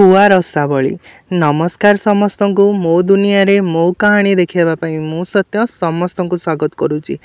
खुआ रसावली। नमस्कार समस्त को मो दुनिया रे मो कहानी देखापी मु सत्य समस्त को स्वागत करुच्ची।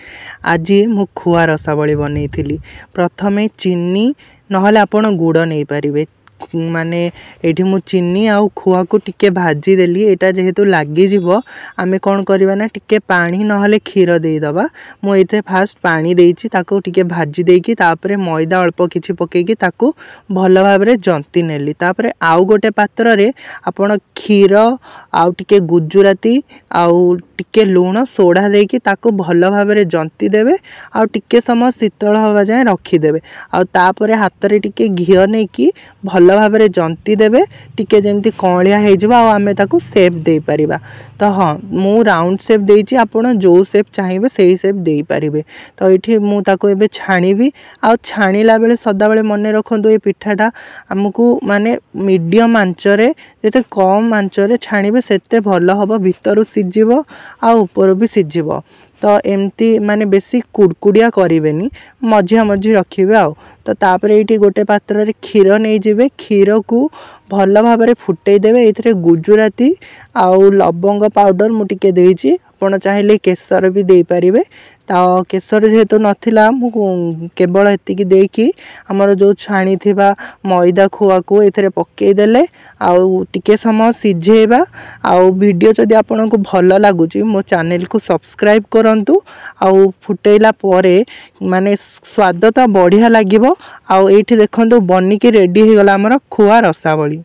आज मु खुआ रसावली बनई थी। प्रथमे चीनी नहले आपण गुड़ नहीं पारे माने एठी मु चीनी आउ खुआ को टिके भाजी देली। एटा जेहेतु लागी जीवो आमे कोन करबा ना टिके पानी नहले क्षीर देई दबा। मु एथे फास्ट पानी देइची ताको टिके भाजी देकी तापरे मैदा अल्प किछि पकेकी ताको भल भाबरे जंती नेली। तापरे आउ गोटे पात्र रे आपण क्षीर आउ टिके गुजराती आउ टिके लूण सोडा देकी ताको भल भाबरे जंती देबे आउ टिके समय शीतल हवा जाय रखी देबे। आउ तापरे हाथ रे टिके घियो नेकी भल भाबरे जंती देबे टिके जेमती कणिया हे जिवो आ आमे ताको शेप दे परिबा। तो हाँ मु राउंड शेप देइची आपण जो शेप चाहिबे सेही शेप देई परिबे। तो एठी मु ताको एबे छाणीबी आ छाणीला बेले सदा बेले मने रखंतु ए पिठाटा हमकु माने मीडियम आंच रे जेते कम आंच रे छाणीबे सेते भल हबो भितरु सिजिवो आ ऊपर भी सिजिवो। तो एमती माने बेसी कुड़कुड़िया करेनि मझिया मझी रखिबे। आ तो तापरे एठी गोटे पात्र रे क्षीर नै जिवे क्षीर को भल भाबरे फुटै देबे। एथरे गुजराती आउ लवंग पाउडर मु टिके देइची आपण चाहिले केसर भी देई परिबे। ता केसर जेहेतु नथिला मु केवल एतिकी देकी हमर जो छाणी थिबा मैदा खुआ को एथरे पक्के देले आउ टिके समय सिझेबा। आउ वीडियो जदि आपन को भल लागुची मो चैनल को सब्सक्राइब करंतु। आउ फुटेला परे माने स्वाद तो बढ़िया लागिवो। आउ एठी देखंतु बनी के रेडी हे गला हमर खुआ रसावली।